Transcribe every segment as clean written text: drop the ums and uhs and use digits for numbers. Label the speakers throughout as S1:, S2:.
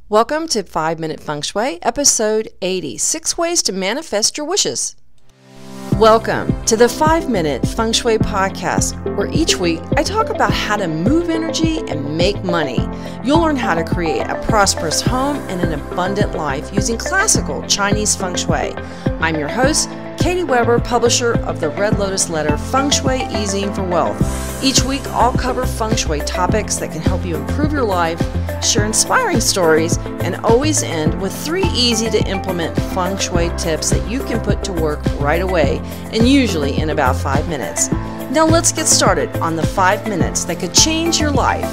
S1: Welcome to 5-Minute Feng Shui, episode 80, 6 Ways to Manifest Your Wishes. Welcome to the 5-Minute Feng Shui podcast, where each week I talk about how to move energy and make money. You'll learn how to create a prosperous home and an abundant life using classical Chinese Feng Shui. I'm your host, Katie Weber, publisher of the Red Lotus Letter, Feng Shui Easing for Wealth. Each week, I'll cover Feng Shui topics that can help you improve your life, share inspiring stories, and always end with 3 easy-to-implement Feng Shui tips that you can put to work right away, and usually in about 5 minutes. Now let's get started on the 5 minutes that could change your life.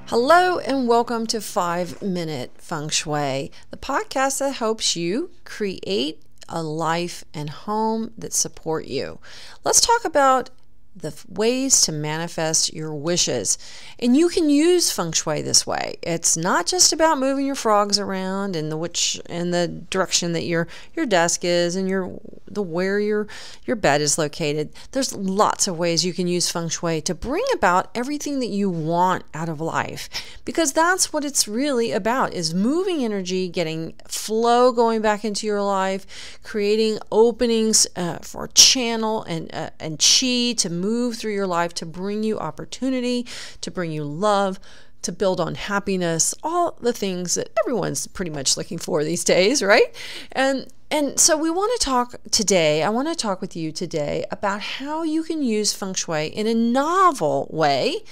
S1: Hello and welcome to 5-Minute Feng Shui, the podcast that helps you create a life and home that support you. Let's talk about the ways to manifest your wishes. And you can use Feng Shui this way. It's not just about moving your frogs around in the direction that your desk is and where your bed is located. There's lots of ways you can use Feng Shui to bring about everything that you want out of life, because that's what it's really about, is moving energy, getting flow going back into your life, creating openings for channel and chi to move through your life, to bring you opportunity, to bring you love, to build on happiness, all the things that everyone's pretty much looking for these days, right? And so we want to talk today, I want to talk with you today about how you can use Feng Shui in a novel way.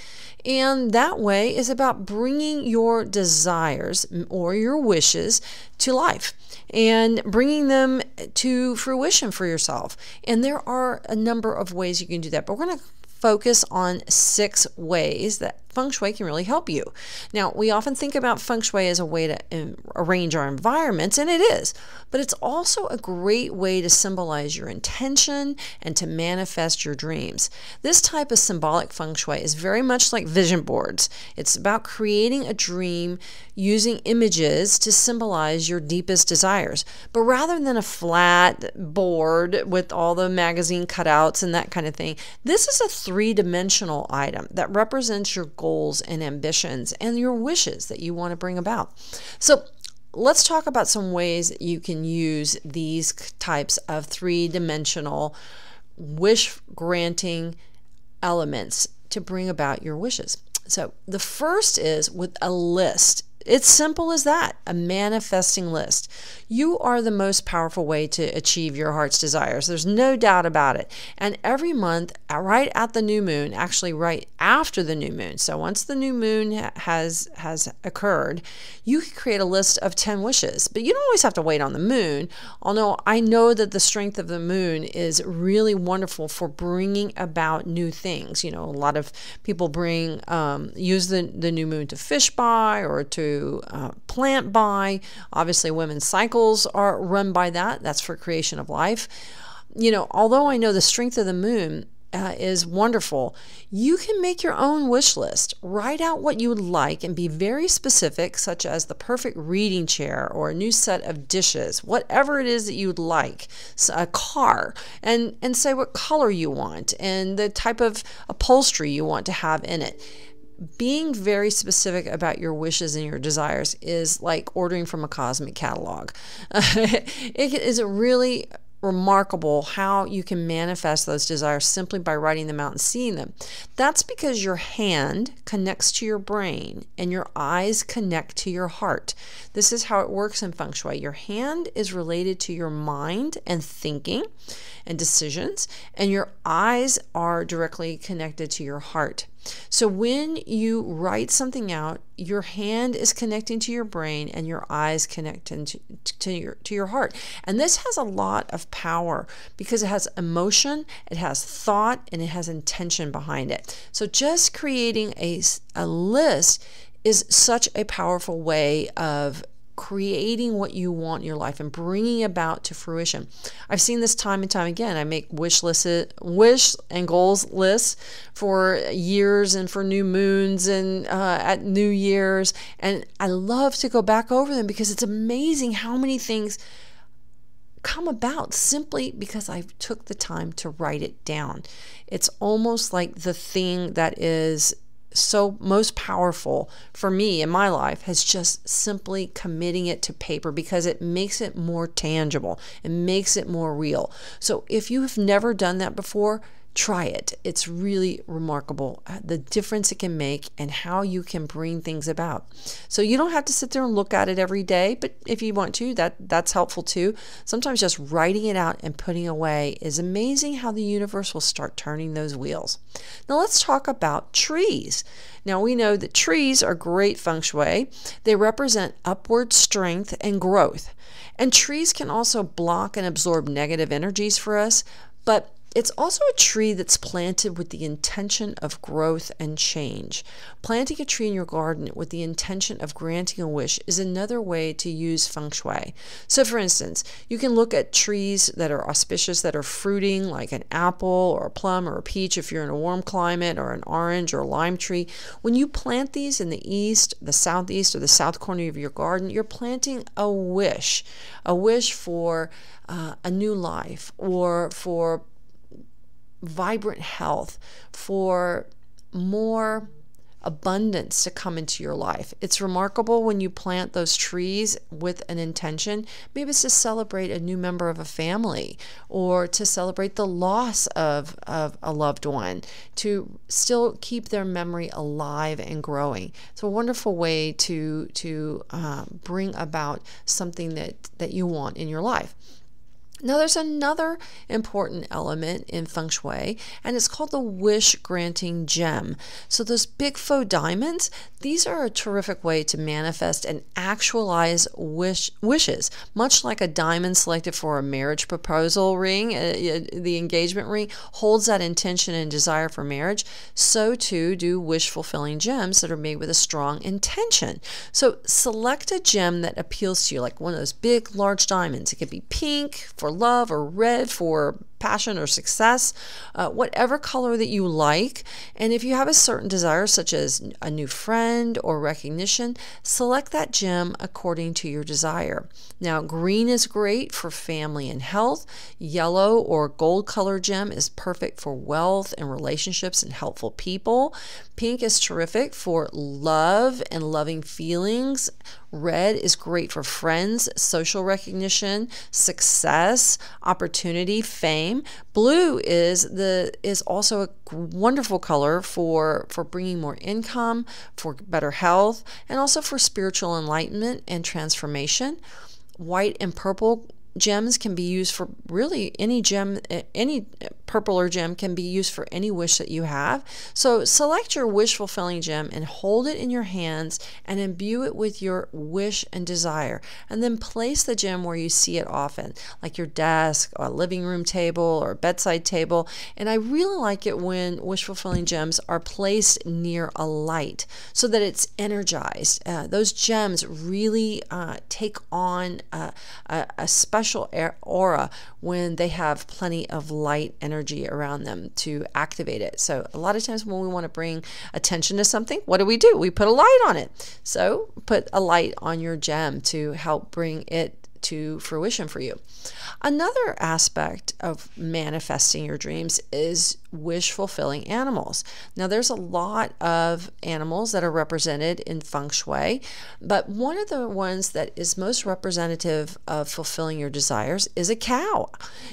S1: And that way is about bringing your desires or your wishes to life and bringing them to fruition for yourself. And there are a number of ways you can do that, but we're going to focus on 6 ways that Feng Shui can really help you. Now, we often think about Feng Shui as a way to arrange our environments, and it is, but it's also a great way to symbolize your intention and to manifest your dreams. This type of symbolic Feng Shui is very much like vision boards. It's about creating a dream using images to symbolize your deepest desires. But rather than a flat board with all the magazine cutouts and that kind of thing, this is a 3-dimensional item that represents your goals and ambitions and your wishes that you want to bring about. So let's talk about some ways that you can use these types of 3-dimensional wish granting elements to bring about your wishes. So the first is with a list. It's simple as that, a manifesting list. You are the most powerful way to achieve your heart's desires. There's no doubt about it. And every month, right at the new moon, actually right after the new moon, so once the new moon has occurred, you can create a list of 10 wishes. But you don't always have to wait on the moon, although I know that the strength of the moon is really wonderful for bringing about new things. You know, a lot of people use the new moon to fish by or to plant by. Obviously, women's cycles are run by that. That's for creation of life. You know, although I know the strength of the moon is wonderful, you can make your own wish list. Write out what you would like and be very specific, such as the perfect reading chair or a new set of dishes, whatever it is that you would like, a car, and say what color you want and the type of upholstery you want to have in it. Being very specific about your wishes and your desires is like ordering from a cosmic catalog. It is really remarkable how you can manifest those desires simply by writing them out and seeing them. That's because your hand connects to your brain and your eyes connect to your heart. This is how it works in Feng Shui. Your hand is related to your mind and thinking and decisions, and your eyes are directly connected to your heart. So when you write something out, your hand is connecting to your brain and your eyes connecting to your heart. And this has a lot of power because it has emotion, it has thought, and it has intention behind it. So just creating a list is such a powerful way of creating what you want in your life and bringing about to fruition. I've seen this time and time again. I make wish and goals lists for years and for new moons and at New Year's, and I love to go back over them because it's amazing how many things come about simply because I took the time to write it down. It's almost like the thing that is so most powerful for me in my life has just simply committing it to paper, because it makes it more tangible. It makes it more real. So if you have never done that before, try it. It's really remarkable the difference it can make and how you can bring things about. So you don't have to sit there and look at it every day, but if you want to, that's helpful too. Sometimes just writing it out and putting away is amazing how the universe will start turning those wheels. Now let's talk about trees. Now we know that trees are great feng shui. They represent upward strength and growth. And trees can also block and absorb negative energies for us, but it's also a tree that's planted with the intention of growth and change. Planting a tree in your garden with the intention of granting a wish is another way to use feng shui. So for instance, you can look at trees that are auspicious, that are fruiting, like an apple or a plum or a peach if you're in a warm climate, or an orange or a lime tree. When you plant these in the east, the southeast, or the south corner of your garden, you're planting a wish for a new life, or for vibrant health, for more abundance to come into your life. It's remarkable when you plant those trees with an intention. Maybe it's to celebrate a new member of a family, or to celebrate the loss of a loved one, to still keep their memory alive and growing. It's a wonderful way to bring about something that you want in your life. Now there's another important element in feng shui, and it's called the wish granting gem. So those big faux diamonds, these are a terrific way to manifest and actualize wishes. Much like a diamond selected for a marriage proposal ring, the engagement ring holds that intention and desire for marriage, so too do wish-fulfilling gems that are made with a strong intention. So select a gem that appeals to you, like one of those big, large diamonds. It could be pink for love, or red for passion or success, whatever color that you like. And if you have a certain desire, such as a new friend or recognition, select that gem according to your desire. Now, green is great for family and health. Yellow or gold color gem is perfect for wealth and relationships and helpful people. Pink is terrific for love and loving feelings. Red is great for friends, social recognition, success, opportunity, fame. Blue is also a wonderful color for bringing more income, for better health, and also for spiritual enlightenment and transformation. White and purple gems can be used for really any gem. Any purple or gem can be used for any wish that you have. So select your wish fulfilling gem and hold it in your hands and imbue it with your wish and desire, and then place the gem where you see it often, like your desk, or a living room table, or a bedside table. And I really like it when wish fulfilling gems are placed near a light so that it's energized. Those gems really take on a special aura when they have plenty of light energy around them to activate it. So a lot of times when we want to bring attention to something, what do? We put a light on it. So put a light on your gem to help bring it to fruition for you. Another aspect of manifesting your dreams is wish fulfilling animals. Now there's a lot of animals that are represented in feng shui, but one of the ones that is most representative of fulfilling your desires is a cow.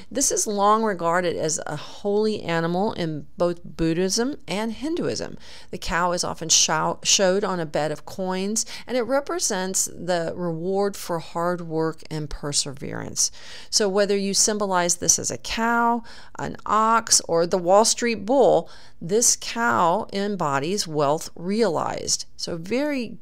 S1: This is long regarded as a holy animal in both Buddhism and Hinduism. The cow is often showed on a bed of coins, and it represents the reward for hard work and perseverance. So whether you symbolize this as a cow, an ox, or the Wall Street bull, this cow embodies wealth realized. So very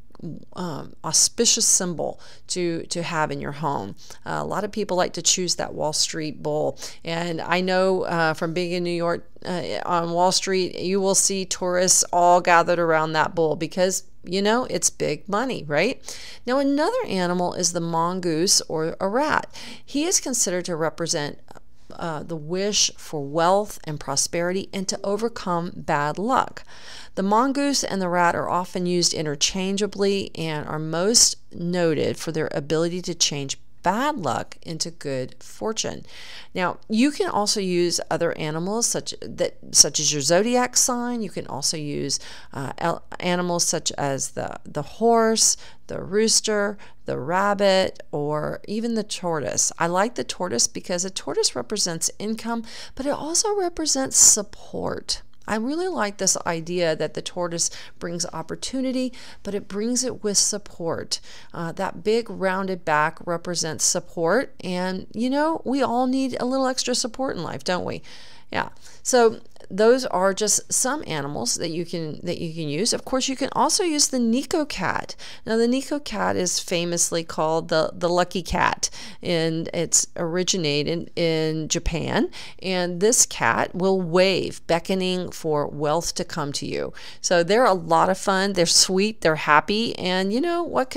S1: auspicious symbol to have in your home. A lot of people like to choose that Wall Street bull, and I know from being in New York on Wall Street, you will see tourists all gathered around that bull because it's big money, right? Now another animal is the mongoose, or a rat. He is considered to represent the wish for wealth and prosperity and to overcome bad luck. The mongoose and the rat are often used interchangeably and are most noted for their ability to change bad luck into good fortune. Now, you can also use other animals such as your zodiac sign. You can also use animals such as the horse, the rooster, the rabbit, or even the tortoise. I like the tortoise because a tortoise represents income, but it also represents support. I really like this idea that the tortoise brings opportunity, but it brings it with support. That big rounded back represents support, and we all need a little extra support in life, don't we? Yeah. So those are just some animals that you can use. Of course, you can also use the Nico cat. Now, the Nico cat is famously called the lucky cat, and it's originated in Japan. And this cat will wave, beckoning for wealth to come to you. So they're a lot of fun. They're sweet. They're happy. And what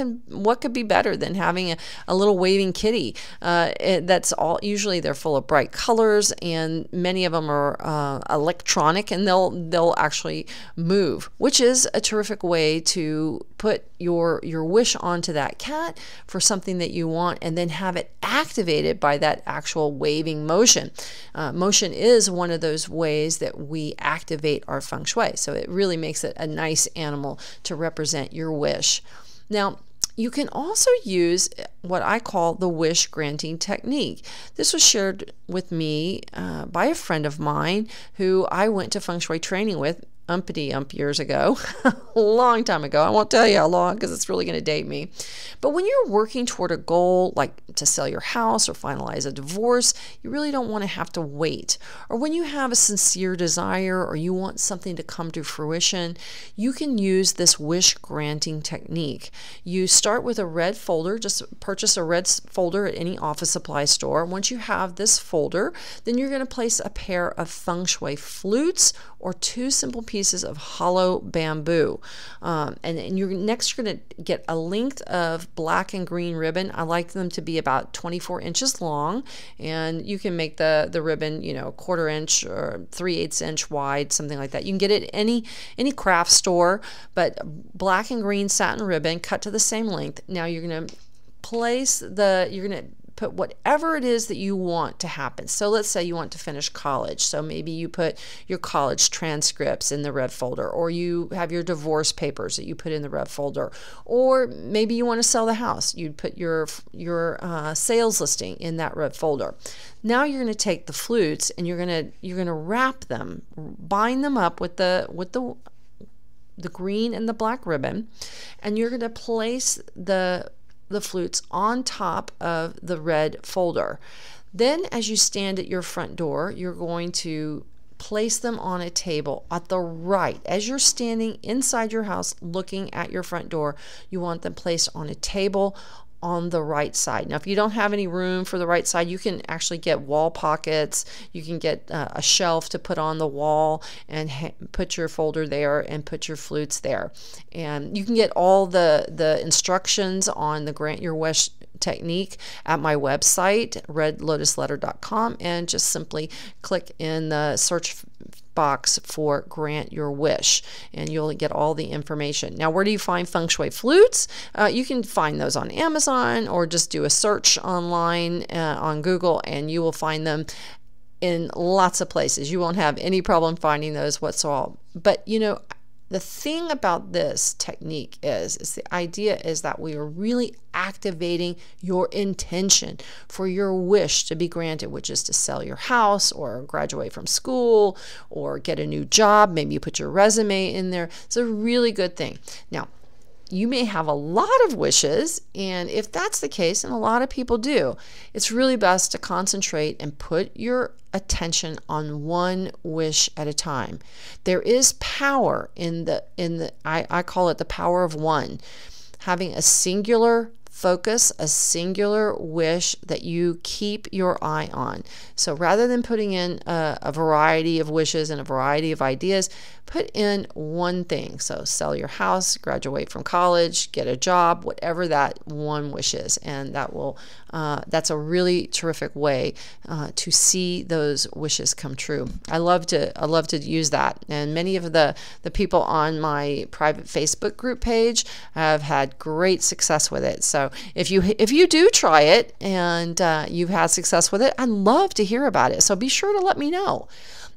S1: could be better than having a little waving kitty? That's all. Usually, they're full of bright colors, and many of them are electronic, and they'll actually move, which is a terrific way to put your wish onto that cat for something that you want, and then have it activated by that actual waving motion. Motion is one of those ways that we activate our feng shui, so it really makes it a nice animal to represent your wish. Now, you can also use what I call the wish granting technique. This was shared with me by a friend of mine who I went to feng shui training with umpity-ump years ago, a long time ago. I won't tell you how long because it's really going to date me. But when you're working toward a goal like to sell your house or finalize a divorce, you really don't want to have to wait. Or when you have a sincere desire or you want something to come to fruition, you can use this wish granting technique. You start with a red folder. Just purchase a red folder at any office supply store. Once you have this folder, then you're going to place a pair of feng shui flutes or two simple pieces of hollow bamboo. And you're going to get a length of black and green ribbon. I like them to be about 24 inches long, and you can make the ribbon, 1/4 inch or 3/8 inch wide, something like that. You can get it at any craft store, but black and green satin ribbon cut to the same length. Now you're going to put whatever it is that you want to happen. So let's say you want to finish college. So maybe you put your college transcripts in the red folder, or you have your divorce papers that you put in the red folder, or maybe you want to sell the house. You'd put your sales listing in that red folder. Now you're going to take the flutes and you're going to wrap them, bind them up with the green and the black ribbon, and you're going to place the flutes on top of the red folder. Then as you stand at your front door, you're going to place them on a table at the right. As you're standing inside your house looking at your front door, you want them placed on a table on the right side. Now, if you don't have any room for the right side, you can actually get wall pockets. You can get a shelf to put on the wall and put your folder there and put your flutes there. And you can get all the instructions on the Grant Your Wish technique at my website, redlotusletter.com, and just simply click in the search box for Grant Your Wish, and you'll get all the information. Now, where do you find feng shui flutes? You can find those on Amazon, or just do a search online on Google, and you will find them in lots of places. You won't have any problem finding those whatsoever. But the thing about this technique is the idea is that we are really activating your intention for your wish to be granted, which is to sell your house or graduate from school or get a new job. Maybe you put your resume in there. It's a really good thing. Now, you may have a lot of wishes, and if that's the case, and a lot of people do, it's really best to concentrate and put your attention on one wish at a time. There is power in I call it the power of one. Having a singular focus, a singular wish that you keep your eye on. So rather than putting in a variety of wishes and a variety of ideas, put in one thing. So sell your house, graduate from college, get a job, whatever that one wish is. And that's a really terrific way to see those wishes come true. I love to use that. And many of the people on my private Facebook group page have had great success with it. So if you do try it and you've had success with it, I'd love to hear about it. So be sure to let me know.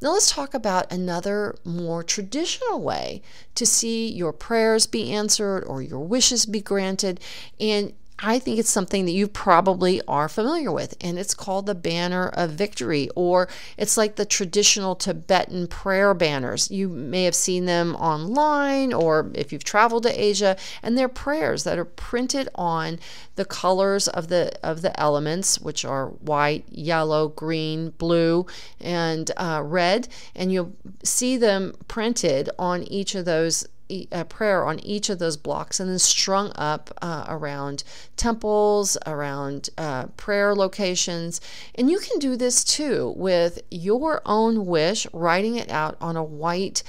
S1: Now let's talk about another more traditional way to see your prayers be answered or your wishes be granted. And I think it's something that you probably are familiar with, and it's called the Banner of Victory, or it's like the traditional Tibetan prayer banners. You may have seen them online, or if you've traveled to Asia, and they're prayers that are printed on the colors of the elements, which are white, yellow, green, blue, and red, and you'll see them printed on each of those, a prayer on each of those blocks, and then strung up around temples, around prayer locations. And you can do this too with your own wish, writing it out on a white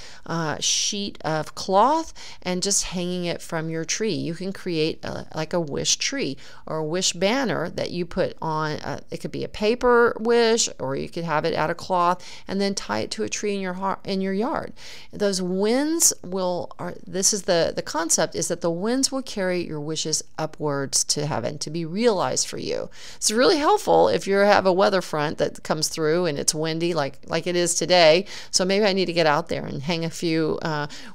S1: sheet of cloth and just hanging it from your tree. You can create like a wish tree or a wish banner that you put on. It could be a paper wish, or you could have it out of cloth and then tie it to a tree in your yard. Those winds will this is the concept, is that the winds will carry your wishes upwards to heaven to be realized for you. It's really helpful if you have a weather front that comes through and it's windy like it is today. So maybe I need to get out there and hang a few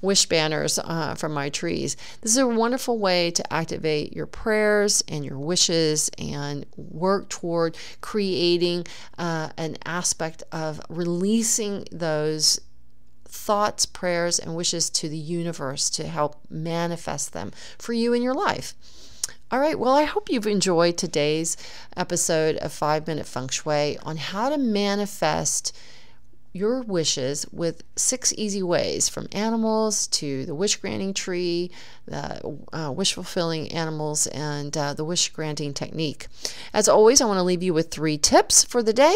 S1: wish banners from my trees. This is a wonderful way to activate your prayers and your wishes and work toward creating an aspect of releasing those thoughts, prayers, and wishes to the universe to help manifest them for you in your life. All right, well, I hope you've enjoyed today's episode of 5-Minute Feng Shui on how to manifest your wishes with 6 easy ways, from animals to the wish granting tree, the wish fulfilling animals, and the wish granting technique. As always, I want to leave you with 3 tips for the day.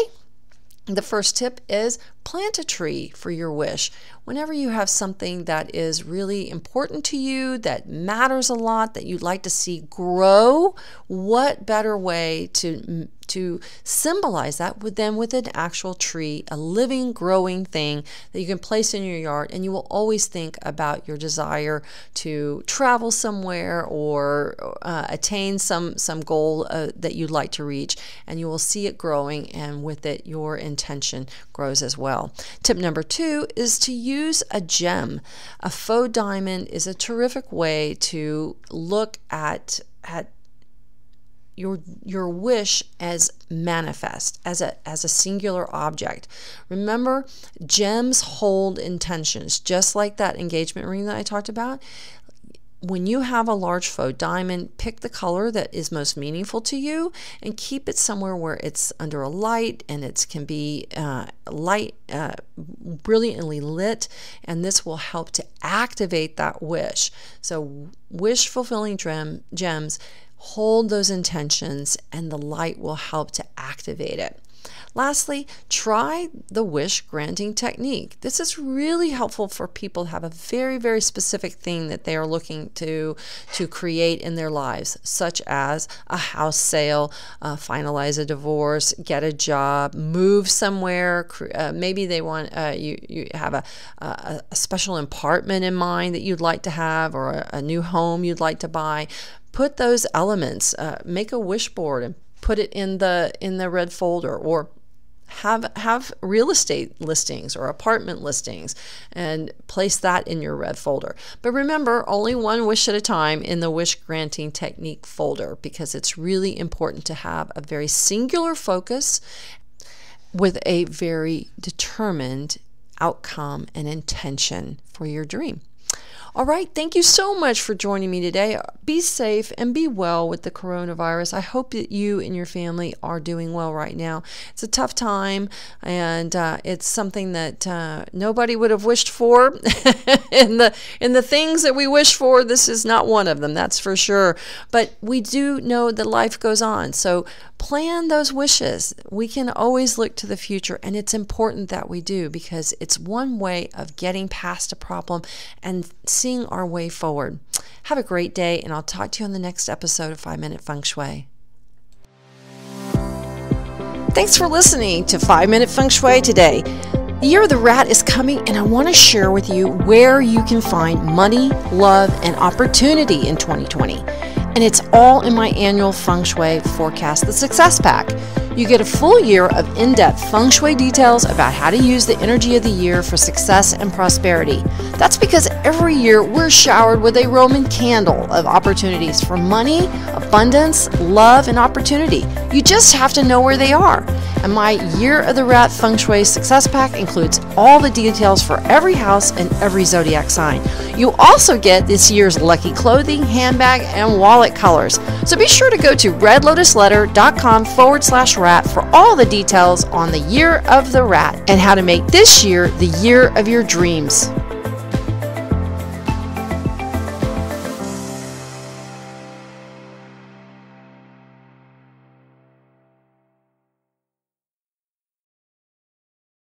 S1: The first tip is plant a tree for your wish. Whenever you have something that is really important to you, that matters a lot, that you'd like to see grow, what better way to symbolize that than with an actual tree, a living, growing thing that you can place in your yard, and you will always think about your desire to travel somewhere or attain some goal that you'd like to reach, and you will see it growing, and with it your intention grows as well. Tip number 2 is to use a gem. A faux diamond is a terrific way to look at your wish as manifest, as a singular object. Remember, gems hold intentions, just like that engagement ring that I talked about. When you have a large faux diamond, pick the color that is most meaningful to you and keep it somewhere where it's under a light, and it can be brilliantly lit, and this will help to activate that wish. So wish fulfilling gems hold those intentions, and the light will help to activate it. Lastly, try the wish granting technique. This is really helpful for people who have a very, very specific thing that they are looking to create in their lives, such as a house sale, finalize a divorce, get a job, move somewhere. Maybe they want you have a special apartment in mind that you'd like to have, or a new home you'd like to buy. Put those elements, make a wish board and put it in the red folder, or have real estate listings or apartment listings and place that in your red folder. But remember, only one wish at a time in the wish granting technique folder, because it's really important to have a very singular focus with a very determined outcome and intention for your dream. All right, thank you so much for joining me today. Be safe and be well with the coronavirus. I hope that you and your family are doing well right now. It's a tough time, and it's something that nobody would have wished for. in the things that we wish for, this is not one of them, that's for sure. But we do know that life goes on, so plan those wishes. We can always look to the future, and it's important that we do, because it's one way of getting past a problem and seeing our way forward. Have a great day, and I'll talk to you on the next episode of 5-Minute Feng Shui. Thanks for listening to 5-Minute Feng Shui today. The Year of the Rat is coming, and I want to share with you where you can find money, love, and opportunity in 2020. And it's all in my annual Feng Shui Forecast, the Success Pack. You get a full year of in-depth Feng Shui details about how to use the energy of the year for success and prosperity. That's because every year we're showered with a Roman candle of opportunities for money, abundance, love, and opportunity. You just have to know where they are. And my Year of the Rat Feng Shui Success Pack includes all the details for every house and every zodiac sign. You also get this year's lucky clothing, handbag, and wallet colors. So be sure to go to redlotusletter.com/rat for all the details on the Year of the Rat and how to make this year the year of your dreams.